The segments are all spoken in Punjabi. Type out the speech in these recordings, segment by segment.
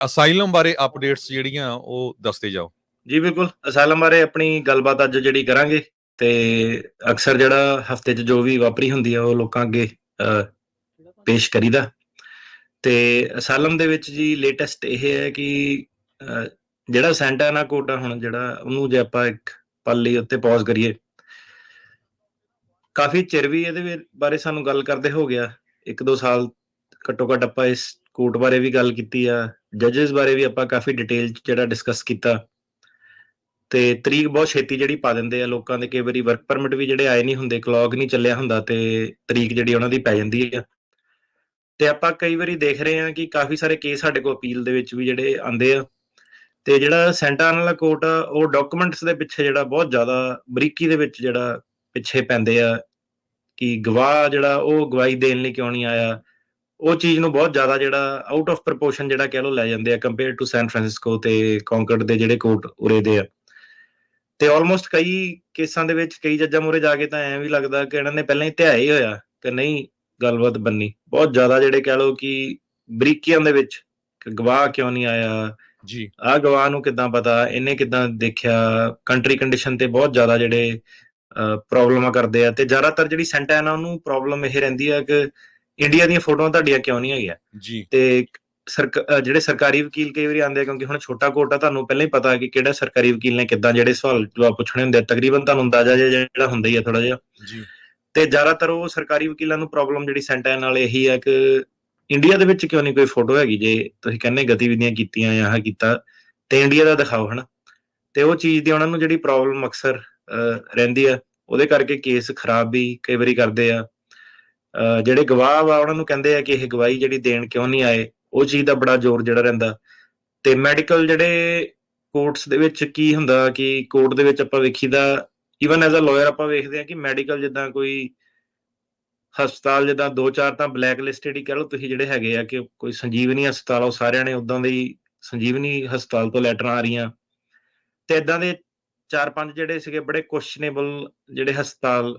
ਅਸਾਈਲਮ ਬਾਰੇ ਅਪਡੇਟਸ ਜਿਹੜੀਆਂ ਉਹ ਦੱਸਦੇ ਜਾਓ। ਜੀ ਬਿਲਕੁਲ, ਅਸਾਈਲਮ ਬਾਰੇ ਆਪਣੀ ਗੱਲਬਾਤ ਅੱਜ ਜਿਹੜੀ ਕਰਾਂਗੇ, ਤੇ ਅਕਸਰ ਜਿਹੜਾ ਹਫਤੇ 'ਚ ਜੋ ਵੀ ਵਾਪਰੀ ਹੁੰਦੀ ਆ ਉਹ ਲੋਕਾਂ ਅੱਗੇ ਪੇਸ਼ ਕਰੀਦਾ। ਤੇ ਅਸਾਈਲਮ ਦੇ ਵਿੱਚ ਜੀ ਲੇਟੈਸਟ ਇਹ ਹੈ ਕਿ ਜਿਹੜਾ ਸੈਂਟਾ ਐਨਾ ਕੋਟਾ, ਹੁਣ ਜਿਹੜਾ ਉਹਨੂੰ ਜੇ ਆਪਾਂ ਇੱਕ ਪਲ ਲਈ ਉੱਤੇ ਪੌਜ਼ ਕਰੀਏ, ਕਾਫੀ ਚਿਰ ਵੀ ਇਹਦੇ ਬਾਰੇ ਸਾਨੂੰ ਗੱਲ ਕਰਦੇ ਹੋ ਗਿਆ, 1-2 ਸਾਲ ਘੱਟੋ ਘੱਟ ਆਪਾਂ ਇਸ ਕੋਰਟ ਬਾਰੇ ਵੀ ਗੱਲ ਕੀਤੀ ਆ, ਜੱਜਸ ਬਾਰੇ ਵੀ ਆਪਾਂ ਕਾਫੀ ਡਿਟੇਲ 'ਚ ਜਿਹੜਾ ਡਿਸਕਸ ਕੀਤਾ। ਤੇ ਤਰੀਕ ਬਹੁਤ ਛੇਤੀ ਜਿਹੜੀ ਪਾ ਦਿੰਦੇ ਆ ਲੋਕਾਂ ਦੇ, ਕਈ ਵਾਰੀ ਵਰਕ ਪਰਮਿਟ ਵੀ ਜਿਹੜੇ ਆਏ ਨਹੀਂ ਹੁੰਦੇ, ਕਲੌਕ ਨਹੀਂ ਚੱਲਿਆ ਹੁੰਦਾ ਤੇ ਤਰੀਕ ਜਿਹੜੀ ਉਹਨਾਂ ਦੀ ਪੈ ਜਾਂਦੀ ਆ। ਤੇ ਆਪਾਂ ਕਈ ਵਾਰੀ ਦੇਖ ਰਹੇ ਹਾਂ ਕਿ ਕਾਫੀ ਸਾਰੇ ਕੇਸ ਸਾਡੇ ਕੋਲ ਅਪੀਲ ਦੇ ਵਿੱਚ ਵੀ ਜਿਹੜੇ ਆਉਂਦੇ ਆ, ਤੇ ਜਿਹੜਾ ਸੈਂਟਾ ਐਨਾ ਵਾਲਾ ਕੋਰਟ ਆ ਉਹ ਡਾਕੂਮੈਂਟਸ ਦੇ ਪਿੱਛੇ ਜਿਹੜਾ ਬਹੁਤ ਜ਼ਿਆਦਾ ਬਰੀਕੀ ਦੇ ਵਿੱਚ ਜਿਹੜਾ ਪਿੱਛੇ ਪੈਂਦੇ ਆ ਕਿ ਗਵਾਹ ਜਿਹੜਾ ਉਹ ਗਵਾਹੀ ਦੇਣ ਲਈ ਕਿਉਂ ਨਹੀਂ ਆਇਆ, ਉਹ ਚੀਜ਼ ਨੂੰ ਬਹੁਤ ਜ਼ਿਆਦਾ ਜਿਹੜਾ ਆਊਟ ਆਫ ਪ੍ਰਪੋਰਸ਼ਨ ਜਿਹੜਾ ਕਹਿ ਲਓ ਲੈ ਜਾਂਦੇ ਆ ਕੰਪੇਅਰ ਟੂ ਸੈਨ ਫਰਾਂਸਿਸਕੋ ਤੇ ਕੌਂਕਰਡ ਦੇ ਜਿਹੜੇ ਕੋਰਟ ਉਰੇ ਦੇ ਆ। ਤੇ ਆਲਮੋਸਟ ਕਈ ਕੇਸਾਂ ਦੇ ਵਿੱਚ ਕਈ ਜੱਜਾਂ ਮੂਹਰੇ ਜਾ ਕੇ ਤਾਂ ਐਂ ਵੀ ਲੱਗਦਾ ਕਿ ਇਹਨਾਂ ਨੇ ਪਹਿਲਾਂ ਹੀ ਧਿਆਇਆ ਹੀ ਹੋਇਆ ਕਿ ਨਹੀਂ ਗੱਲਬਾਤ ਬੰਨੀ। ਬਹੁਤ ਜ਼ਿਆਦਾ ਜਿਹੜੇ ਕਹਿ ਲਓ ਕਿ ਬਰੀਕੀਆਂ ਦੇ ਵਿੱਚ ਗਵਾਹ ਕਿਉਂ ਨਹੀਂ ਆਇਆ ਜੀ, ਆਹ ਗਵਾਹ ਨੂੰ ਕਿੱਦਾਂ ਪਤਾ, ਇਹਨੇ ਕਿੱਦਾਂ ਦੇਖਿਆ, ਕੰਟਰੀ ਕੰਡੀਸ਼ਨ ਤੇ ਬਹੁਤ ਜ਼ਿਆਦਾ ਜਿਹੜੇ ਪ੍ਰੋਬਲਮਾਂ ਕਰਦੇ ਆ। ਤੇ ਜ਼ਿਆਦਾਤਰ ਜਿਹੜੀ ਸੈਂਟਾ ਐਨਾ ਉਹਨੂੰ ਪ੍ਰੋਬਲਮ ਇਹ ਰਹਿੰਦੀ ਆ ਕਿ ਇੰਡੀਆ ਦੀਆਂ ਫੋਟੋਆਂ ਤੁਹਾਡੀਆਂ ਕਿਉਂ ਨਹੀਂ ਹੈਗੀਆਂ। ਜੀ, ਤੇ ਜਿਹੜੇ ਸਰਕਾਰੀ ਵਕੀਲ ਕਈ ਵਾਰੀ ਆਉਂਦੇ ਆ, ਕਿਉਂਕਿ ਹੁਣ ਛੋਟਾ ਕੋਰਟ ਆ, ਤੁਹਾਨੂੰ ਪਹਿਲਾਂ ਹੀ ਪਤਾ ਕਿ ਕਿਹੜਾ ਸਰਕਾਰੀ ਵਕੀਲ ਨੇ ਕਿੱਦਾਂ ਜਿਹੜੇ ਸਵਾਲ ਜਵਾਬ ਪੁੱਛਣੇ ਹੁੰਦੇ ਆ, ਤਕਰੀਬਨ ਤੁਹਾਨੂੰ ਅੰਦਾਜ਼ਾ ਜਿਹੜਾ ਹੁੰਦਾ ਹੀ ਆ ਥੋੜਾ ਜਿਹਾ। ਜੀ, ਤੇ ਜ਼ਿਆਦਾਤਰ ਉਹ ਸਰਕਾਰੀ ਵਕੀਲਾਂ ਨੂੰ ਪ੍ਰੋਬਲਮ ਜਿਹੜੀ ਸੈਂਟਾ ਐਨਾ ਨਾਲ ਇਹੀ ਹੈ ਕਿ ਇੰਡੀਆ ਦੇ ਵਿੱਚ ਕਿਉਂ ਨਹੀਂ ਕੋਈ ਫੋਟੋ ਹੈਗੀ, ਜੇ ਤੁਸੀਂ ਕਹਿੰਦੇ ਗਤੀਵਿਧੀਆਂ ਕੀਤੀਆਂ ਜਾਂ ਆਹ ਕੀਤਾ ਤੇ ਇੰਡੀਆ ਦਾ ਦਿਖਾਓ, ਹਨਾ। ਤੇ ਉਹ ਚੀਜ਼ ਦੀ ਉਹਨਾਂ ਨੂੰ ਜਿਹੜੀ ਪ੍ਰੋਬਲਮ ਅਕਸਰ ਰਹਿੰਦੀ ਆ, ਉਹਦੇ ਕਰਕੇ ਕੇਸ ਖਰਾਬ ਵੀ ਕਈ ਵਾਰੀ ਕਰਦੇ ਆ। ਜਿਹੜੇ ਗਵਾਹ ਵਾ ਉਹਨਾਂ ਨੂੰ ਕਹਿੰਦੇ ਆ ਕਿ ਇਹ ਗਵਾਹੀ ਜਿਹੜੀ ਦੇਣ ਕਿਉਂ ਨਹੀਂ ਆਏ, ਉਹ ਚੀਜ਼ ਦਾ ਬੜਾ ਜ਼ੋਰ ਜਿਹੜਾ ਰਹਿੰਦਾ। ਤੇ ਮੈਡੀਕਲ ਜਿਹੜੇ ਕੋਰਟਸ ਦੇ ਵਿੱਚ ਕੀ ਹੁੰਦਾ ਕਿ ਕੋਰਟ ਦੇ ਵਿੱਚ ਆਪਾਂ ਵੇਖੀਦਾ, ਈਵਨ ਐਜ਼ ਅ ਲਾਇਰ ਆਪਾਂ ਵੇਖਦੇ ਹਾਂ ਕਿ ਮੈਡੀਕਲ ਜਿੱਦਾਂ ਕੋਈ ਹਸਪਤਾਲ ਜਿੱਦਾਂ 2-4 ਤਾਂ ਬਲੈਕ ਲਿਸਟਡ ਹੀ ਕਹਿ ਲਓ ਤੁਸੀਂ ਜਿਹੜੇ ਹੈਗੇ ਆ, ਕਿ ਕੋਈ ਸੰਜੀਵਨੀ ਹਸਪਤਾਲ ਉਹ ਸਾਰਿਆਂ ਨੇ ਉਦਾਂ ਦੇ ਹੀ ਸੰਜੀਵਨੀ ਹਸਪਤਾਲ ਤੋਂ ਲੈਟਰਾਂ ਆ ਰਹੀਆਂ, ਤੇ ਇਦਾਂ ਦੇ 4-5 ਜਿਹੜੇ ਸੀਗੇ ਬੜੇ ਕੁਐਸਚਨੇਬਲ ਜਿਹੜੇ ਹਸਪਤਾਲ,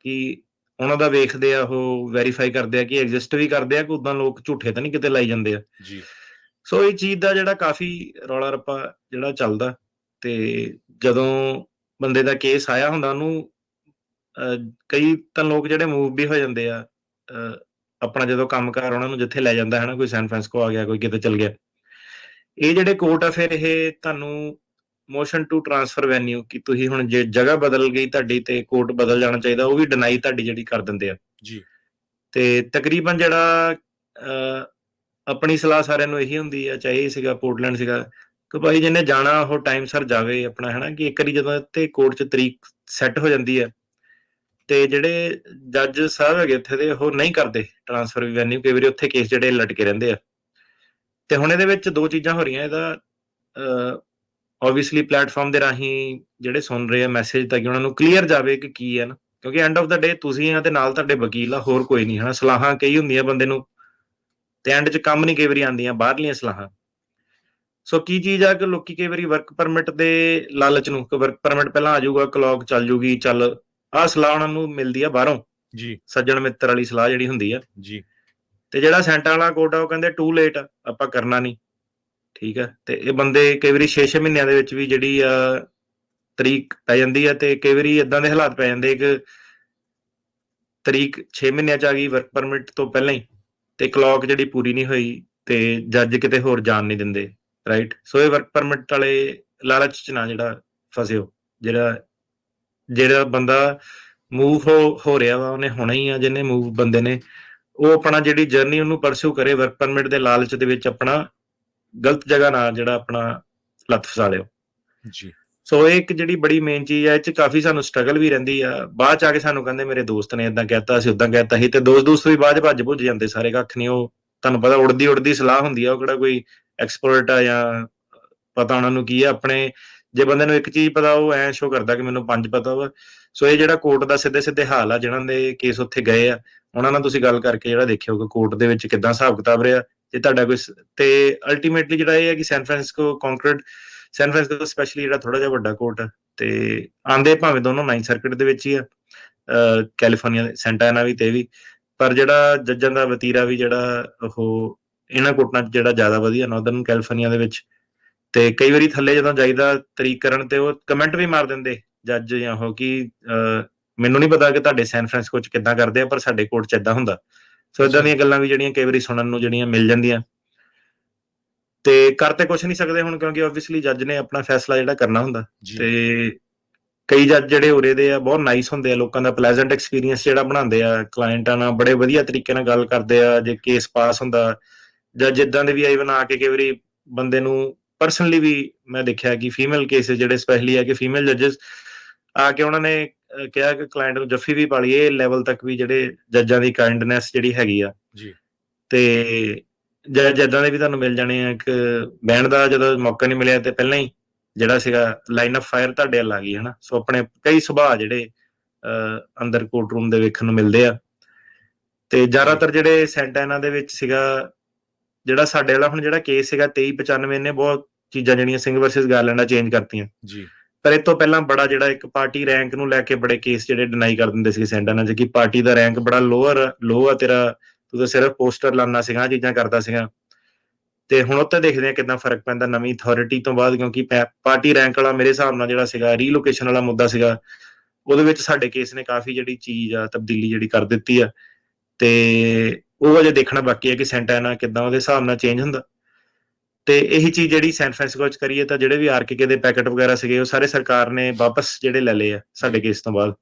ਕਿ ਉਹਨਾਂ ਦਾ ਵੇਖਦੇ ਆ, ਉਹ ਵੈਰੀਫਾਈ ਕਰਦੇ ਆ ਕਿ ਐਗਜ਼ਿਸਟ ਵੀ ਕਰਦੇ ਆ ਕਿ ਉਦਾਂ ਲੋਕ ਝੂਠੇ ਤਾਂ ਨਹੀਂ ਕਿਤੇ ਲਾਈ ਜਾਂਦੇ ਆ। ਜੀ, ਸੋ ਇਹ ਚੀਜ਼ ਦਾ ਜਿਹੜਾ ਕਾਫੀ ਰੌਲਾ ਰੱਪਾ ਜਿਹੜਾ ਚੱਲਦਾ। ਤੇ ਜਦੋਂ ਬੰਦੇ ਦਾ ਕੇਸ ਆਇਆ ਹੁੰਦਾ ਉਹਨੂੰ ਕਈ ਤਾਂ ਲੋਕ ਜਿਹੜੇ ਮੂਵ ਵੀ ਹੋ ਜਾਂਦੇ ਆ, ਆਪਣਾ ਜਦੋਂ ਕੰਮਕਾਰ ਉਹਨਾਂ ਨੂੰ ਜਿੱਥੇ ਲੈ ਜਾਂਦਾ ਹੈ ਨਾ, ਕੋਈ ਸੈਨ ਫਰਾਂਸਿਸਕੋ ਆ ਗਿਆ, ਕੋਈ ਕਿਤੇ ਚਲ ਗਿਆ। ਇਹ ਜਿਹੜੇ ਕੋਰਟ ਆ ਫਿਰ ਇਹ ਤੁਹਾਨੂੰ ਮੋਸ਼ਨ ਟੂ ਟ੍ਰਾਂਸਫਰ ਵੈਨਿਊ, ਕਿ ਤੁਸੀਂ ਹੁਣ ਜੇ ਜਗ੍ਹਾ ਬਦਲ ਗਈ ਤੁਹਾਡੀ ਤੇ ਕੋਰਟ ਬਦਲ ਜਾਣਾ ਚਾਹੀਦਾ, ਉਹ ਵੀ ਡਿਨਾਈ ਤੁਹਾਡੀ ਜਿਹੜੀ ਕਰ ਦਿੰਦੇ ਆ। ਜੀ, ਤੇ ਤਕਰੀਬਨ ਜਿਹੜਾ ਆਪਣੀ ਸਲਾਹ ਸਾਰਿਆਂ ਨੂੰ ਇਹੀ ਹੁੰਦੀ ਆ, ਚਾਹੇ ਇਹ ਸੀਗਾ ਪੋਰਟਲੈਂਡ ਸੀਗਾ, ਕਿ ਭਾਈ ਜਿਹਨੇ ਜਾਣਾ ਉਹ ਟਾਈਮ ਸਿਰ ਜਾਵੇ ਆਪਣਾ, ਹਨਾ। ਕਿ ਇੱਕ ਵਾਰੀ ਜਦੋਂ ਤੇ ਕੋਰਟ 'ਚ ਤਰੀਕ ਸੈੱਟ ਹੋ ਜਾਂਦੀ ਆ, ਤੇ ਜਿਹੜੇ ਜੱਜ ਸਾਹਿਬ ਹੈਗੇ ਉੱਥੇ ਦੇ ਉਹ ਨਹੀਂ ਕਰਦੇ ਟ੍ਰਾਂਸਫਰ ਵੈਨਿਊ, ਕਈ ਵਾਰੀ ਉੱਥੇ ਕੇਸ ਜਿਹੜੇ ਲਟਕੇ ਰਹਿੰਦੇ ਆ। ਤੇ ਹੁਣ ਇਹਦੇ ਵਿੱਚ ਦੋ ਚੀਜ਼ਾਂ ਹੋ ਰਹੀਆਂ। ਇਹਦਾ ਓਬਵੀਅਸਲੀ ਪਲੇਟਫਾਰਮ ਦੇ ਰਾਹੀਂ ਜਿਹੜੇ ਸੁਣ ਰਹੇ ਆ ਮੈਸੇਜ, ਤਾਂ ਕਿ ਉਹਨਾਂ ਨੂੰ ਕਲੀਅਰ ਜਾਵੇ ਕਿ ਕੀ ਹੈ ਨਾ, ਕਿਉਂਕਿ ਐਂਡ ਆਫ ਦਾ ਡੇ ਤੁਸੀਂ ਆ ਤੇ ਨਾਲ ਤੁਹਾਡੇ ਵਕੀਲ ਆ, ਹੋਰ ਕੋਈ ਨਹੀਂ, ਹਨਾ। ਸਲਾਹਾਂ ਕਈ ਹੁੰਦੀਆਂ ਬੰਦੇ ਨੂੰ, ਤੇ ਐਂਡ 'ਚ ਕੰਮ ਨਹੀਂ ਕਈ ਵਾਰੀ ਆਉਂਦੀਆਂ ਬਾਹਰਲੀਆਂ ਸਲਾਹਾਂ। ਸੋ ਕੀ ਚੀਜ਼ ਆ ਕਿ ਲੋਕੀ ਕਈ ਵਾਰੀ ਵਰਕ ਪਰਮਿਟ ਦੇ ਲਾਲਚ ਨੂੰ, ਕਿ ਵਰਕ ਪਰਮਿਟ ਪਹਿਲਾਂ ਆ ਜਾਊਗਾ, ਕਲੌਕ ਚੱਲ ਜੂਗੀ, ਚੱਲ ਆਹ ਸਲਾਹ ਉਹਨਾਂ ਨੂੰ ਮਿਲਦੀ ਆ ਬਾਹਰੋਂ, ਜੀ, ਸੱਜਣ ਮਿੱਤਰ ਵਾਲੀ ਸਲਾਹ ਜਿਹੜੀ ਹੁੰਦੀ ਆ। ਜੀ, ਤੇ ਜਿਹੜਾ ਸੈਂਟਾ ਵਾਲਾ ਕੋਰਟ ਆ ਉਹ ਕਹਿੰਦੇ ਟੂ ਲੇਟ ਆ, ਆਪਾਂ ਕਰਨਾ ਨਹੀਂ, ਠੀਕ ਹੈ। ਤੇ ਇਹ ਬੰਦੇ ਕਈ ਵਾਰੀ 6-6 ਮਹੀਨਿਆਂ ਦੇ ਵਿੱਚ ਵੀ ਜਿਹੜੀ ਆ ਤਰੀਕ ਪੈ ਜਾਂਦੀ ਆ, ਤੇ ਕਈ ਵਾਰੀ ਏਦਾਂ ਦੇ ਹਾਲਾਤ ਪੈ ਜਾਂਦੇ ਕਿ ਤਰੀਕ 6 ਮਹੀਨਿਆਂ 'ਚ ਆ ਗਈ ਵਰਕ ਪਰਮਿਟ ਤੋਂ ਪਹਿਲਾਂ ਹੀ, ਤੇ ਕਲੌਕ ਜਿਹੜੀ ਪੂਰੀ ਨਹੀਂ ਹੋਈ, ਤੇ ਜੱਜ ਕਿਤੇ ਹੋਰ ਜਾਣ ਨਹੀਂ ਦਿੰਦੇ, ਰਾਈਟ। ਸੋ ਇਹ ਵਰਕ ਪਰਮਿਟ ਵਾਲੇ ਲਾਲਚ 'ਚ ਨਾ ਜਿਹੜਾ ਫਸਿਓ। ਜਿਹੜਾ ਬੰਦਾ ਮੂਵ ਹੋ ਰਿਹਾ ਵਾ, ਉਹਨੇ ਹੋਣਾ ਹੀ ਆ, ਜਿਹਨੇ ਮੂਵ ਬੰਦੇ ਨੇ, ਉਹ ਆਪਣਾ ਜਿਹੜੀ ਜਰਨੀ ਉਹਨੂੰ ਪਰਸਿਊ ਕਰੇ ਵਰਕ ਪਰਮਿਟ ਦੇ ਲਾਲਚ ਦੇ ਵਿੱਚ, ਆਪਣਾ ਗਲਤ ਜਗ੍ਹਾ ਨਾ ਜਿਹੜਾ ਆਪਣਾ ਲੱਤ ਫਸਾ ਲਿਓ। ਜੀ, ਸੋ ਇਹ ਇੱਕ ਜਿਹੜੀ ਬੜੀ ਮੇਨ ਚੀਜ਼ ਆ, ਇਹ 'ਚ ਕਾਫੀ ਸਾਨੂੰ ਸਟਰਗਲ ਵੀ ਰਹਿੰਦੀ ਆ। ਬਾਅਦ 'ਚ ਆ ਕੇ ਸਾਨੂੰ ਕਹਿੰਦੇ ਮੇਰੇ ਦੋਸਤ ਨੇ ਏਦਾਂ ਕਹਿਤਾ, ਅਸੀਂ ਓਦਾਂ ਕਹਿਤਾ ਸੀ, ਤੇ ਦੋਸਤ ਵੀ ਬਾਅਦ 'ਚ ਭੱਜ ਭੁੱਜ ਜਾਂਦੇ ਸਾਰੇ, ਕੱਖ ਨਹੀਂ। ਉਹ ਤੁਹਾਨੂੰ ਪਤਾ ਉੜਦੀ ਸਲਾਹ ਹੁੰਦੀ ਆ, ਉਹ ਕਿਹੜਾ ਕੋਈ ਐਕਸਪਰਟ ਆ ਜਾਂ ਪਤਾ ਉਹਨਾਂ ਨੂੰ ਕੀ ਆ। ਆਪਣੇ ਜੇ ਬੰਦੇ ਨੂੰ ਇੱਕ ਚੀਜ਼ ਪਤਾ, ਉਹ ਐਂ ਸ਼ੋ ਕਰਦਾ ਕਿ ਮੈਨੂੰ 5 ਪਤਾ ਵਾ। ਸੋ ਇਹ ਜਿਹੜਾ ਕੋਰਟ ਦਾ ਸਿੱਧੇ ਹਾਲ ਆ, ਜਿਹਨਾਂ ਦੇ ਕੇਸ ਉੱਥੇ ਗਏ ਆ, ਉਹਨਾਂ ਨਾਲ ਤੁਸੀਂ ਗੱਲ ਕਰਕੇ ਜਿਹੜਾ ਦੇਖਿਓ ਕਿ ਕੋਰਟ ਦੇ ਵਿੱਚ ਕਿੱਦਾਂ ਹਿਸਾਬ ਕਿਤਾਬ ਰਿਹਾ। ਜੇ ਤੁਹਾਡਾ ਕੋਈ ਤੇ ਅਲਟੀਮੇਟਲੀ ਜਿਹੜਾ ਇਹ ਹੈ ਕਿ ਸੈਨ ਫਰਾਂਸਿਸਕੋ ਸਪੈਸ਼ਲੀ ਜਿਹੜਾ ਥੋੜਾ ਜਿਹਾ ਵੱਡਾ ਕੋਰਟ ਆ, ਤੇ ਆਂਦੇ ਭਾਵੇਂ ਦੋਨੋਂ 9th ਸਰਕਿਟ ਦੇ ਵਿੱਚ ਹੀ ਆ, ਕੈਲੀਫੋਰਨੀਆ ਸੈਂਟਾ ਐਨਾ ਵੀ ਤੇ ਵੀ, ਪਰ ਜਿਹੜਾ ਜੱਜਾਂ ਦਾ ਵਤੀਰਾ ਵੀ ਜਿਹੜਾ ਉਹ ਇਹਨਾਂ ਕੋਰਟਾਂ 'ਚ ਜਿਹੜਾ ਜ਼ਿਆਦਾ ਵਧੀਆ ਨਾਰਦਰਨ ਕੈਲੀਫੋਰਨੀਆ ਦੇ ਵਿੱਚ। ਤੇ ਕਈ ਵਾਰੀ ਥੱਲੇ ਜਦੋਂ ਜਾਈਦਾ ਤਰੀਕ ਕਰਨ ਤੇ ਉਹ ਕਮੈਂਟ ਵੀ ਮਾਰ ਦਿੰਦੇ ਜੱਜ ਜਾਂ ਉਹ ਕਿ ਮੈਨੂੰ ਨਹੀਂ ਪਤਾ ਕਿ ਤੁਹਾਡੇ ਸੈਨ ਫਰਾਂਸਿਸਕੋ 'ਚ ਕਿੱਦਾਂ ਕਰਦੇ ਆ, ਪਰ ਸਾਡੇ ਕੋਰਟ 'ਚ ਏਦਾਂ ਹੁੰਦਾ। ਸੋ ਏਦਾਂ ਦੀਆਂ ਗੱਲਾਂ ਵੀ ਜਿਹੜੀਆਂ ਕਈ ਵਾਰੀ ਸੁਣਨ ਨੂੰ ਜਿਹੜੀਆਂ ਮਿਲ ਜਾਂਦੀਆਂ। ਤੇ ਕਰ ਤੇ ਕੁਛ ਨਹੀਂ ਸਕਦੇ ਹੁਣ, ਕਿਉਂਕਿ ਆਬਵੀਅਸਲੀ ਜੱਜ ਨੇ ਆਪਣਾ ਫੈਸਲਾ ਜਿਹੜਾ ਕਰਨਾ ਹੁੰਦਾ। ਤੇ ਕਈ ਜੱਜ ਜਿਹੜੇ ਉਰੇ ਦੇ ਆ ਬਹੁਤ ਨਾਈਸ ਹੁੰਦੇ ਆ, ਲੋਕਾਂ ਦਾ ਪਲੇਜ਼ੈਂਟ ਐਕਸਪੀਰੀਅੰਸ ਜਿਹੜਾ ਬਣਾਉਂਦੇ ਆ, ਕਲਾਇੰਟਾਂ ਨਾਲ ਬੜੇ ਵਧੀਆ ਤਰੀਕੇ ਨਾਲ ਗੱਲ ਕਰਦੇ ਆ। ਜੇ ਕੇਸ ਪਾਸ ਹੁੰਦਾ ਜਾਂ ਜਿੱਦਾਂ ਦੇ ਵੀ ਆਈ ਬਣਾ ਕੇ ਕਈ ਵਾਰੀ ਬੰਦੇ ਨੂੰ ਪਰਸਨਲੀ ਵੀ ਮੈਂ ਦੇਖਿਆ ਕਿ ਫੀਮੇਲ ਕੇਸਿਸ ਜਿਹੜੇ ਸਪੈਸ਼ਲੀ ਆ ਕਿ ਫੀਮੇਲ ਜੱਜਸ ਆ ਕੇ ਉਹਨਾਂ ਨੇ ਕਿਹਾ ਕਿ ਕਲਾਇੰਟ ਨੂੰ ਜੱਫੀ ਵੀ ਪਾ ਲਈ। ਇਹ ਲੈਵਲ ਤੱਕ ਵੀ ਜਿਹੜੇ ਜੱਜਾਂ ਦੀ ਕਾਈਂਡਨੈਸ ਜਿਹੜੀ ਹੈਗੀ ਆ। ਤੇ ਜੱਜ ਏਦਾਂ ਦੇ ਵੀ ਤੁਹਾਨੂੰ ਮਿਲ ਜਾਣੇ ਆ। ਇੱਕ ਬਹਿਣ ਦਾ ਜਦੋਂ ਮੌਕਾ ਨਹੀਂ ਮਿਲਿਆ ਤੇ ਪਹਿਲਾਂ ਹੀ ਜਿਹੜਾ ਸੀਗਾ ਲਾਈਨ ਆਫ ਫਾਇਰ ਤੁਹਾਡੇ ਵੱਲ ਆ ਗਈ, ਹਨਾ। ਸੋ ਆਪਣੇ ਕਈ ਸੁਭਾਅ ਜਿਹੜੇ ਅੰਦਰ ਕੋਰਟ ਰੂਮ ਦੇ ਵੇਖਣ ਨੂੰ ਮਿਲਦੇ ਆ। ਤੇ ਜ਼ਿਆਦਾਤਰ ਜਿਹੜੇ ਸੈਂਟਾਨਾ ਦੇ ਵਿੱਚ ਸੀਗਾ ਜਿਹੜਾ ਸਾਡੇ ਵਾਲਾ ਹੁਣ ਜਿਹੜਾ ਕੇਸ ਸੀਗਾ 2395 ਨੇ ਬਹੁਤ ਚੀਜ਼ਾਂ ਜਿਹੜੀਆਂ ਸਿੰਘ ਵਰਸਸ ਗਾਰਲੈਂਡ ਚੇਂਜ ਕਰਤੀਆਂ। ਪਰ ਇਹ ਤੋਂ ਪਹਿਲਾਂ ਬੜਾ ਜਿਹੜਾ ਇੱਕ ਪਾਰਟੀ ਰੈਂਕ ਨੂੰ ਲੈ ਕੇ ਬੜੇ ਕੇਸ ਜਿਹੜੇ ਡਿਨਾਈ ਕਰ ਦਿੰਦੇ ਸੀ ਸੈਂਟਾਨਾ 'ਚ ਕਿ ਪਾਰਟੀ ਦਾ ਰੈਂਕ ਬੜਾ ਲੋ ਆ ਤੇਰਾ, ਤੂੰ ਤਾਂ ਸਿਰਫ ਪੋਸਟਰ ਲਾਉਣਾ ਸੀਗਾ, ਚੀਜ਼ਾਂ ਕਰਦਾ ਸੀਗਾ। ਤੇ ਹੁਣ ਉੱਤੇ ਦੇਖਦੇ ਆ ਕਿੰਨਾ ਫਰਕ ਪੈਂਦਾ ਨਵੀਂ ਅਥਾਰਟੀ ਤੋਂ ਬਾਅਦ, ਕਿਉਂਕਿ ਪਾਰਟੀ ਰੈਂਕ ਵਾਲਾ ਮੇਰੇ ਹਿਸਾਬ ਨਾਲ ਜਿਹੜਾ ਸੀਗਾ ਰੀਲੋਕੇਸ਼ਨ ਵਾਲਾ ਮੁੱਦਾ ਸੀਗਾ, ਉਹਦੇ ਵਿੱਚ ਸਾਡੇ ਕੇਸ ਨੇ ਕਾਫੀ ਜਿਹੜੀ ਚੀਜ਼ ਆ ਤਬਦੀਲੀ ਜਿਹੜੀ ਕਰ ਦਿੱਤੀ ਆ। ਤੇ ਉਹ ਅਜੇ ਦੇਖਣਾ ਬਾਕੀ ਹੈ ਕਿ ਸੈਂਟਾਨਾ ਕਿੱਦਾਂ ਉਹਦੇ ਹਿਸਾਬ ਨਾਲ ਚੇਂਜ ਹੁੰਦਾ। ਤੇ ਇਹੀ ਚੀਜ਼ ਜਿਹੜੀ ਸੈਨ ਫਰਾਂਸਿਸਕੋ 'ਚ ਕਰੀਏ ਤਾਂ ਜਿਹੜੇ ਵੀ ਆਰਕੇਕੇ ਦੇ ਪੈਕੇਟ ਵਗੈਰਾ ਸੀਗੇ ਉਹ ਸਾਰੇ ਸਰਕਾਰ ਨੇ ਵਾਪਸ ਜਿਹੜੇ ਲੈ ਲਏ ਆ ਸਾਡੇ ਕੇਸ ਤੋਂ ਬਾਅਦ।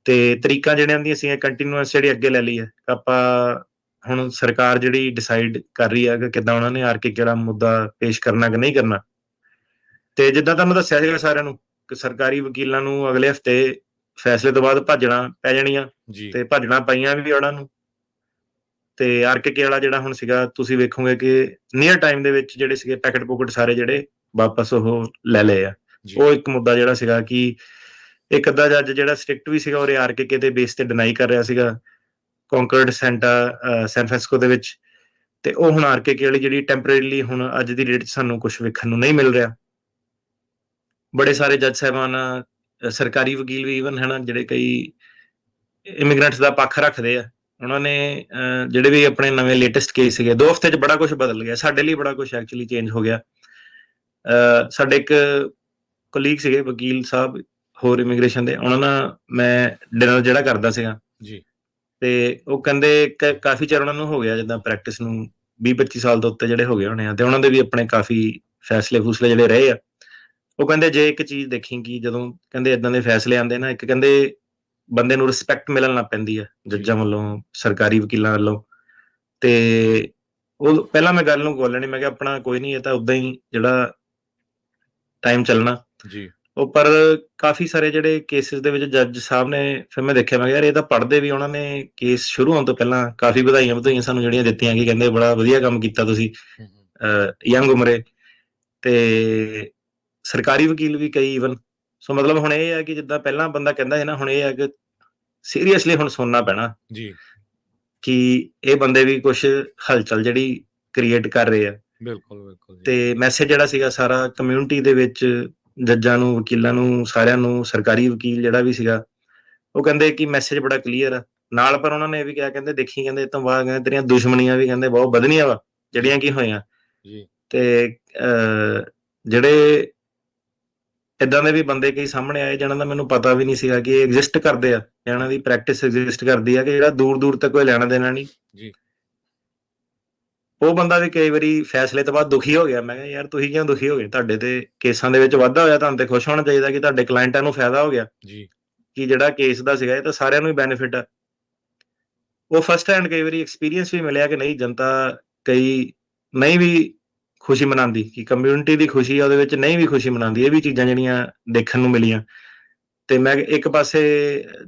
ਤੇ ਤਰੀਕਾਂ ਜਿਹੜੀਆਂ ਦੀਆਂ ਸੀ ਕੰਟੀਨਿਊਸ ਜਿਹੜੀ ਅੱਗੇ ਲੈ ਲਈ ਹੈ। ਆਪਾਂ ਹੁਣ ਸਰਕਾਰ ਜਿਹੜੀ ਡਿਸਾਈਡ ਕਰ ਰਹੀ ਹੈ ਕਿ ਕਿੱਦਾਂ ਉਹਨਾਂ ਨੇ ਆਰਕੇਕੇ ਵਾਲਾ ਮੁੱਦਾ ਪੇਸ਼ ਕਰਨਾ ਕਿ ਨਹੀਂ ਕਰਨਾ। ਤੇ ਜਿੱਦਾਂ ਤੁਹਾਨੂੰ ਦੱਸਿਆ ਸੀਗਾ ਸਾਰਿਆਂ ਨੂੰ ਕਿ ਸਰਕਾਰੀ ਵਕੀਲਾਂ ਨੂੰ ਅਗਲੇ ਹਫ਼ਤੇ ਫੈਸਲੇ ਤੋਂ ਬਾਅਦ ਭੱਜਣਾ ਪੈ ਜਾਣੀਆਂ ਤੇ ਭੱਜਣਾ ਪਈਆਂ ਵੀ ਉਹਨਾਂ ਨੂੰ। ਤੇ ਆਰਕੇਕੇ ਵਾਲਾ ਜਿਹੜਾ ਹੁਣ ਸੀਗਾ ਤੁਸੀਂ ਵੇਖੋਗੇ ਕਿ ਨੀਅਰ ਟਾਈਮ ਦੇ ਵਿੱਚ ਜਿਹੜੇ ਸੀਗੇ ਪੈਕਟ ਪੁਕਟ ਸਾਰੇ ਜਿਹੜੇ ਵਾਪਸ ਉਹ ਲੈ ਲਏ ਆ। ਉਹ ਇੱਕ ਮੁੱਦਾ ਜਿਹੜਾ ਸੀਗਾ ਕਿ ਇੱਕ ਅੱਧਾ ਜੱਜ ਜਿਹੜਾ ਸਟ੍ਰਿਕਟ ਵੀ ਸੀਗਾ ਉਹ ਆਰਕੇਕੇ ਦੇ ਬੇਸ ਤੇ ਡਿਨਾਈ ਕਰ ਰਿਹਾ ਸੀਗਾ ਕੌਂਕਰਡ ਸੈਨ ਫਰਾਂਸਿਸਕੋ ਦੇ ਵਿੱਚ। ਤੇ ਉਹ ਹੁਣ ਆਰਕੇਕੇ ਵਾਲੀ ਜਿਹੜੀ ਟੈਂਪਰੇਰੀਲੀ ਹੁਣ ਅੱਜ ਦੀ ਡੇਟ 'ਚ ਸਾਨੂੰ ਕੁਝ ਵੇਖਣ ਨੂੰ ਨਹੀਂ ਮਿਲ ਰਿਹਾ। ਬੜੇ ਸਾਰੇ ਜੱਜ ਸਾਹਿਬਾਨ ਸਰਕਾਰੀ ਵਕੀਲ ਵੀ ਈਵਨ ਹਨਾ ਜਿਹੜੇ ਕਈ ਇਮੀਗ੍ਰੈਂਟਸ ਦਾ ਪੱਖ ਰੱਖਦੇ ਆ, ਉਹਨਾਂ ਨੇ ਜਿਹੜੇ ਵੀ ਆਪਣੇ ਨਵੇਂ ਲੇਟੈਸਟ ਕੇਸ ਸੀਗੇ 2 ਹਫ਼ਤੇ 'ਚ ਬੜਾ ਕੁਝ ਬਦਲ ਗਿਆ। ਸਾਡੇ ਲਈ ਬੜਾ ਕੁਝ ਐਕਚੁਅਲੀ ਚੇਂਜ ਹੋ ਗਿਆ। ਸਾਡੇ ਇੱਕ ਕੋਲੀਗ ਸੀਗੇ ਵਕੀਲ ਸਾਹਿਬ ਹੋਰ ਇਮੀਗ੍ਰੇਸ਼ਨ ਦੇ, ਉਹਨਾਂ ਨਾਲ ਮੈਂ ਡਿਨਰ ਜਿਹੜਾ ਕਰਦਾ ਸੀਗਾ ਤੇ ਉਹ ਕਹਿੰਦੇ ਕਾਫੀ ਚਿਰ ਉਹਨਾਂ ਨੂੰ ਹੋ ਗਿਆ ਜਿੱਦਾਂ ਪ੍ਰੈਕਟਿਸ ਨੂੰ 20-25 ਸਾਲ ਤੋਂ ਉੱਤੇ ਜਿਹੜੇ ਹੋ ਗਏ ਹੋਣੇ ਆ। ਤੇ ਉਹਨਾਂ ਦੇ ਵੀ ਆਪਣੇ ਕਾਫੀ ਫੈਸਲੇ ਫੂਸਲੇ ਜਿਹੜੇ ਰਹੇ ਆ। ਉਹ ਕਹਿੰਦੇ ਜੇ ਇੱਕ ਚੀਜ਼ ਦੇਖੀ ਕਿ ਜਦੋਂ ਕਹਿੰਦੇ ਏਦਾਂ ਦੇ ਫੈਸਲੇ ਆਉਂਦੇ ਨਾ, ਇੱਕ ਕਹਿੰਦੇ ਬੰਦੇ ਨੂੰ ਰਿਸਪੈਕਟ ਮਿਲਣ ਲੱਗ ਪੈਂਦੀ ਆ ਜੱਜਾਂ ਵੱਲੋਂ, ਸਰਕਾਰੀ ਵਕੀਲਾਂ ਵੱਲੋਂ। ਤੇ ਉਹ ਪਹਿਲਾਂ ਮੈਂ ਗੱਲ ਨੂੰ ਗੋਲ ਲੈਣੀ, ਮੈਂ ਕਿਹਾ ਆਪਣਾ ਕੋਈ ਨਹੀਂ, ਇਹ ਤਾਂ ਉਦਾਂ ਹੀ ਜਿਹੜਾ ਟਾਈਮ ਚੱਲਣਾ। ਉਹ ਪਰ ਕਾਫੀ ਸਾਰੇ ਜਿਹੜੇ ਕੇਸਿਸ ਦੇ ਵਿੱਚ ਜੱਜ ਸਾਹਿਬ ਨੇ ਫਿਰ ਮੈਂ ਦੇਖਿਆ, ਮੈਂ ਕਿਹਾ ਯਾਰ ਇਹ ਤਾਂ ਪੜ੍ਹਦੇ ਵੀ ਉਹਨਾਂ ਨੇ ਕੇਸ ਸ਼ੁਰੂ ਹੋਣ ਤੋਂ ਪਹਿਲਾਂ ਕਾਫੀ ਵਧਾਈਆਂ ਸਾਨੂੰ ਜਿਹੜੀਆਂ ਦਿੱਤੀਆਂ ਕਿ ਕਹਿੰਦੇ ਬੜਾ ਵਧੀਆ ਕੰਮ ਕੀਤਾ ਤੁਸੀਂ ਯੰਗ ਉਮਰੇ। ਤੇ ਸਰਕਾਰੀ ਵਕੀਲ ਵੀ ਕਈ ਈਵਨ। ਸੋ ਮਤਲਬ ਹੁਣ ਇਹ ਹੈ ਕਿ ਜਿੱਦਾਂ ਪਹਿਲਾਂ ਬੰਦਾ ਕਹਿੰਦਾ ਹੈ ਨਾ, ਹੁਣ ਇਹ ਹੈ ਕਿ ਸੀਰੀਅਸਲੀ ਹੁਣ ਸੁਣਨਾ ਪੈਣਾ ਕਿ ਇਹ ਬੰਦੇ ਵੀ ਕੁਝ ਹਲਚਲ ਜਿਹੜੀ ਕ੍ਰੀਏਟ ਕਰ ਰਹੇ ਆ। ਬਿਲਕੁਲ ਤੇ ਮੈਸੇਜ ਜਿਹੜਾ ਸੀਗਾ ਸਾਰਾ ਕਮਿਊਨਿਟੀ ਦੇ ਵਿੱਚ ਜੱਜਾਂ ਨੂੰ, ਵਕੀਲਾਂ ਨੂੰ, ਸਾਰਿਆਂ ਨੂੰ, ਸਰਕਾਰੀ ਵਕੀਲ ਜਿਹੜਾ ਵੀ ਸੀਗਾ ਉਹ ਕਹਿੰਦੇ ਕਿ ਮੈਸੇਜ ਬੜਾ ਕਲੀਅਰ ਆ ਨਾਲ। ਪਰ ਉਹਨਾਂ ਨੇ ਇਹ ਵੀ ਕਿਹਾ ਕਹਿੰਦੇ ਦੇਖੀ ਕਹਿੰਦੇ ਤੋਂ ਬਾਅਦ ਕਹਿੰਦੇ ਤੇਰੀਆਂ ਦੁਸ਼ਮਣੀਆਂ ਵੀ ਕਹਿੰਦੇ ਬਹੁਤ ਵਧਣੀਆਂ ਵਾ ਜਿਹੜੀਆਂ ਕੀ ਹੋਈਆਂ। ਤੇ ਜਿਹੜੇ ਏਦਾਂ ਦੇ ਵੀ ਬੰਦੇ ਕਈ ਸਾਹਮਣੇ ਆਏ ਜਿਹਨਾਂ ਦਾ ਮੈਨੂੰ ਪਤਾ ਵੀ ਨਹੀਂ ਸੀਗਾ ਕਿ ਇਹ ਐਗਜ਼ਿਸਟ ਕਰਦੇ ਆ, ਇਹਨਾਂ ਦੀ ਪ੍ਰੈਕਟਿਸ ਐਗਜ਼ਿਸਟ ਕਰਦੀ ਆ, ਕਿ ਜਿਹੜਾ ਦੂਰ ਤੱਕ ਕੋਈ ਲੈਣਾ ਦੇਣਾ ਨਹੀਂ। ਉਹ ਬੰਦਾ ਵੀ ਕਈ ਵਾਰੀ ਫੈਸਲੇ ਤੋਂ ਬਾਅਦ ਦੁਖੀ ਹੋ ਗਿਆ। ਮੈਂ ਕਿਹਾ ਯਾਰ ਤੁਸੀਂ ਕਿਉਂ ਦੁਖੀ ਹੋ ਗਏ? ਤੁਹਾਡੇ ਤੇ ਕੇਸਾਂ ਦੇ ਵਿੱਚ ਵਾਧਾ ਹੋਇਆ, ਤੁਹਾਨੂੰ ਤੇ ਖੁਸ਼ ਹੋਣਾ ਚਾਹੀਦਾ ਕਿ ਤੁਹਾਡੇ ਕਲਾਇੰਟਾਂ ਨੂੰ ਫਾਇਦਾ ਹੋ ਗਿਆ ਕਿ ਜਿਹੜਾ ਕੇਸ ਦਾ ਸੀਗਾ ਇਹ ਤਾਂ ਸਾਰਿਆਂ ਨੂੰ ਹੀ ਬੈਨੀਫਿਟ ਆ। ਉਹ ਫਸਟ ਹੈਂਡ ਕਈ ਵਾਰੀ ਐਕਸਪੀਰੀਅੰਸ ਵੀ ਮਿਲਿਆ ਕਿ ਨਹੀਂ, ਜਨਤਾ ਕਈ ਨਹੀਂ ਵੀ ਖੁਸ਼ੀ ਮਨਾਉਂਦੀ, ਕਿ ਕਮਿਊਨਿਟੀ ਦੀ ਖੁਸ਼ੀ ਆ ਉਹਦੇ ਵਿੱਚ ਨਹੀਂ ਵੀ ਖੁਸ਼ੀ ਮਨਾਉਂਦੀ। ਇਹ ਵੀ ਚੀਜ਼ਾਂ ਜਿਹੜੀਆਂ ਦੇਖਣ ਨੂੰ ਮਿਲੀਆਂ। ਤੇ ਮੈਂ ਇੱਕ ਪਾਸੇ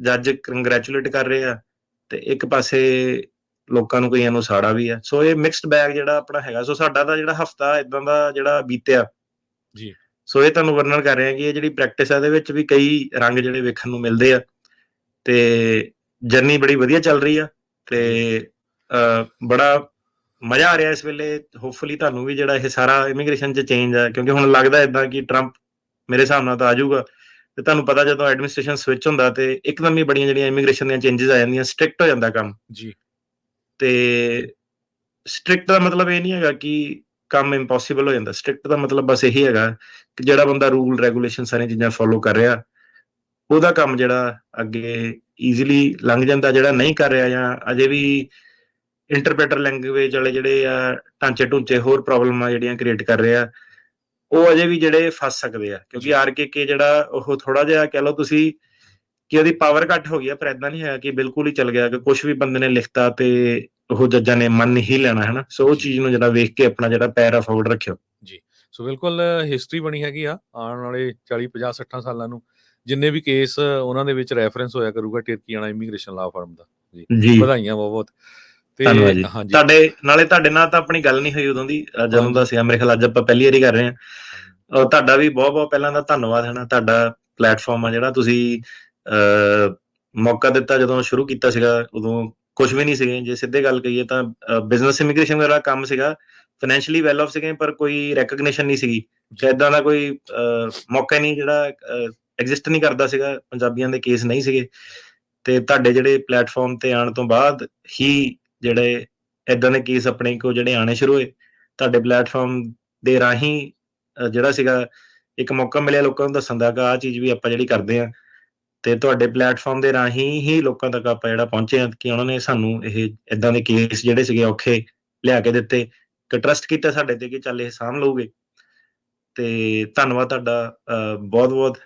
ਜੱਜ ਕੰਗ੍ਰੈਚੁਲੇਟ ਕਰ ਰਹੇ ਆ ਤੇ ਇੱਕ ਪਾਸੇ ਲੋਕਾਂ ਨੂੰ ਕਈਆਂ ਨੂੰ ਸਾੜਾ ਵੀ ਆ। ਸੋ ਇਹ ਮਿਕਸਡ ਬੈਗ ਜਿਹੜਾ ਆਪਣਾ ਹੈਗਾ। ਸੋ ਸਾਡਾ ਤਾਂ ਜਿਹੜਾ ਹਫਤਾ ਇਦਾਂ ਦਾ ਜਿਹੜਾ ਬੀਤਿਆ, ਸੋ ਇਹ ਤੁਹਾਨੂੰ ਵਰਣਨ ਕਰ ਰਿਹਾ ਕਿ ਇਹ ਜਿਹੜੀ ਪ੍ਰੈਕਟਿਸ ਆ ਇਹਦੇ ਵਿੱਚ ਵੀ ਕਈ ਰੰਗ ਜਿਹੜੇ ਵੇਖਣ ਨੂੰ ਮਿਲਦੇ ਆ। ਤੇ ਜਰਨੀ ਬੜੀ ਵਧੀਆ ਚੱਲ ਰਹੀ ਆ ਤੇ ਬੜਾ ਮਜ਼ਾ ਆ ਰਿਹਾ ਇਸ ਵੇਲੇ। ਹੋਪਫੁਲੀ ਤੁਹਾਨੂੰ ਵੀ ਜਿਹੜਾ ਇਹ ਸਾਰਾ ਇਮੀਗ੍ਰੇਸ਼ਨ 'ਚ ਚੇਂਜ ਆ, ਕਿਉਂਕਿ ਹੁਣ ਲੱਗਦਾ ਏਦਾਂ ਕਿ ਟਰੰਪ ਮੇਰੇ ਹਿਸਾਬ ਨਾਲ ਤਾਂ ਆ ਜਾਊਗਾ। ਤੇ ਤੁਹਾਨੂੰ ਪਤਾ ਜਦੋਂ ਐਡਮਿਨਿਸਟ੍ਰੇਸ਼ਨ ਸਵਿਚ ਹੁੰਦਾ ਤੇ ਇੱਕਦਮ ਹੀ ਬੜੀਆਂ ਜਿਹੜੀਆਂ ਇਮੀਗ੍ਰੇਸ਼ਨ ਦੀਆਂ ਚੇਂਜਸ ਆ ਜਾਂਦੀਆਂ, ਸਟ੍ਰਿਕਟ ਹੋ ਜਾਂਦਾ ਕੰਮ। ਤੇ ਸਟ੍ਰਿਕਟ ਦਾ ਮਤਲਬ ਇਹ ਨਹੀਂ ਹੈਗਾ ਕਿ ਕੰਮ ਇੰਪੋਸੀਬਲ ਹੋ ਜਾਂਦਾ। ਸਟ੍ਰਿਕਟ ਦਾ ਮਤਲਬ ਬਸ ਇਹੀ ਹੈਗਾ ਕਿ ਜਿਹੜਾ ਬੰਦਾ ਰੂਲ ਰੈਗੂਲੇਸ਼ਨ ਸਾਰੀਆਂ ਚੀਜ਼ਾਂ ਫੋਲੋ ਕਰ ਰਿਹਾ, ਉਹਦਾ ਕੰਮ ਜਿਹੜਾ ਅੱਗੇ ਈਜ਼ੀਲੀ ਲੰਘ ਜਾਂਦਾ। ਜਿਹੜਾ ਨਹੀਂ ਕਰ ਰਿਹਾ ਜਾਂ ਅਜੇ ਵੀ ਇੰਟਰਪ੍ਰੇਟਰ ਲੈਂਗੁਏਜ ਵਾਲੇ ਜਿਹੜੇ ਆ ਢਾਂਚੇ ਢੂੰਚੇ ਹੋਰ ਪ੍ਰੋਬਲਮਾਂ ਜਿਹੜੀਆਂ ਕ੍ਰੀਏਟ ਕਰ ਰਹੇ ਆ, ਉਹ ਅਜੇ ਵੀ ਜਿਹੜੇ ਫਸ ਸਕਦੇ ਆ। ਕਿਉਂਕਿ ਜੀ। ਆਰਕੇਕੇ ਜਿਹੜਾ ਉਹ ਥੋੜਾ ਜਿਹਾ ਕਹਿ ਲਓ ਤੁਸੀਂ ਕਿ ਉਹਦੀ ਪਾਵਰ ਘੱਟ ਹੋ ਗਈ ਆ, ਪਰ ਏਦਾਂ ਨਹੀਂ ਹੈ ਕਿ ਬਿਲਕੁਲ ਹੀ ਚੱਲ ਗਿਆ ਕਿ ਕੁਝ ਵੀ ਬੰਦੇ ਨੇ ਲਿਖਤਾ ਤੇ ਉਹ ਜੱਜਾਂ ਨੇ ਮੰਨ ਹੀ ਲੈਣਾ, ਹੈ ਨਾ। ਸੋ ਉਹ ਜੀ। ਚੀਜ਼ ਨੂੰ ਜਿਹੜਾ ਵੇਖ ਕੇ ਆਪਣਾ ਜਿਹੜਾ ਪੈਰ ਆ ਫੋਰਵਰਡ ਰੱਖਿਓ। ਜੀ। ਸੋ ਬਿਲਕੁਲ ਹਿਸਟਰੀ ਬਣੀ ਹੈਗੀ ਆ ਆਉਣ ਵਾਲੇ 40 50 60 ਸਾਲਾਂ ਨੂੰ, ਜਿੰਨੇ ਵੀ ਕੇਸ ਉਹਨਾਂ ਦੇ ਵਿੱਚ ਰੈਫਰੈਂਸ ਹੋਇਆ ਕਰੂਗਾ ਟਰਕੀਆਣਾ ਇਮੀਗ੍ਰੇਸ਼ਨ ਲਾ ਫਰਮ ਦਾ। ਜੀ, ਜੀ ਵਧਾਈਆਂ ਬਹੁਤ ਬਹੁਤ। ਤੇ ਧੰਨਵਾਦ ਜੀ। ਹਾਂਜੀ ਤੁਹਾਡੇ ਨਾਲ ਤਾਂ ਆਪਣੀ ਗੱਲ ਨਹੀਂ ਹੋਈ ਉਦੋਂ ਦੀ, ਜਦੋਂ ਦਾ ਹਾਂਜੀ ਸੀਗਾ ਮੇਰੇ ਖਿਆਲ। ਅੱਜ ਆਪਾਂ ਪਹਿਲੀ ਵਾਰੀ ਕਰ ਰਹੇ ਹਾਂ। ਤੁਹਾਡਾ ਵੀ ਬਹੁਤ ਬਹੁਤ ਪਹਿਲਾਂ ਦਾ ਧੰਨਵਾਦ, ਹੈ ਨਾ। ਤੁਹਾਡਾ ਪਲੇਟਫਾਰਮ ਆ ਜਿਹੜਾ ਤੁਸੀਂ ਮੌਕਾ ਦਿੱਤਾ। ਜਦੋਂ ਸ਼ੁਰੂ ਕੀਤਾ ਸੀਗਾ ਉਦੋਂ ਕੁਝ ਵੀ ਨਹੀਂ ਸੀਗੇ। ਜੇ ਸਿੱਧੇ ਗੱਲ ਕਹੀਏ ਤਾਂ ਬਿਜ਼ਨਸ ਇਮੀਗ੍ਰੇਸ਼ਨ ਵਗੈਰਾ ਕੰਮ ਸੀਗਾ, ਫਾਈਨੈਂਸ਼ੀਅਲੀ ਵੈਲ ਆਫ ਸੀਗੇ, ਪਰ ਕੋਈ ਰੈਕਗਨੀਸ਼ਨ ਨਹੀਂ ਸੀਗੀ। ਜੀ। ਇਦਾਂ ਦਾ ਕੋਈ ਮੌਕਾ ਹੀ ਨਹੀਂ ਜਿਹੜਾ ਐਗਜ਼ਿਸਟ ਨਹੀਂ ਕਰਦਾ ਸੀਗਾ। ਪੰਜਾਬੀਆਂ ਦੇ ਕੇਸ ਨਹੀਂ ਸੀਗੇ। ਤੇ ਤੁਹਾਡੇ ਜਿਹੜੇ ਪਲੇਟਫਾਰਮ ਤੇ ਆਉਣ ਤੋਂ ਬਾਅਦ ਹੀ ਜਿਹੜੇ ਇਦਾਂ ਦੇ ਕੇਸ ਆਪਣੇ ਕੋਲ ਜਿਹੜੇ ਆਣੇ ਸ਼ੁਰੂ ਹੋਏ, ਤੁਹਾਡੇ ਪਲੇਟਫਾਰਮ ਦੇ ਰਾਹੀਂ ਜਿਹੜਾ ਸੀਗਾ ਇੱਕ ਮੌਕਾ ਮਿਲਿਆ ਲੋਕਾਂ ਨੂੰ ਦੱਸਣ ਦਾ ਕਿ ਆਹ ਚੀਜ਼ ਵੀ ਆਪਾਂ ਜਿਹੜੀ ਕਰਦੇ ਆ। ਤੇ ਤੁਹਾਡੇ ਪਲੇਟਫਾਰਮ ਦੇ ਰਾਹੀਂ ਹੀ ਲੋਕਾਂ ਤੱਕ ਆਪਾਂ ਜਿਹੜਾ ਪਹੁੰਚੇ ਆ ਕਿ ਉਹਨਾਂ ਨੇ ਸਾਨੂੰ ਇਹ ਇਦਾਂ ਦੇ ਕੇਸ ਜਿਹੜੇ ਸੀਗੇ ਔਖੇ ਲਿਆ ਕੇ ਦਿੱਤੇ, ਕਿ ਟਰਸਟ ਕੀਤਾ ਸਾਡੇ ਤੇ ਕਿ ਚੱਲ ਇਹ ਸਾਂਭ ਲਊਗੇ। ਤੇ ਧੰਨਵਾਦ ਤੁਹਾਡਾ ਬਹੁਤ ਬਹੁਤ।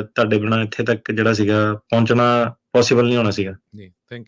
ਤੁਹਾਡੇ ਬਿਨਾਂ ਇੱਥੇ ਤੱਕ ਜਿਹੜਾ ਸੀਗਾ ਪਹੁੰਚਣਾ ਪੋਸੀਬਲ ਨਹੀਂ ਹੋਣਾ ਸੀਗਾ। ਜੀ, ਥੈਂਕ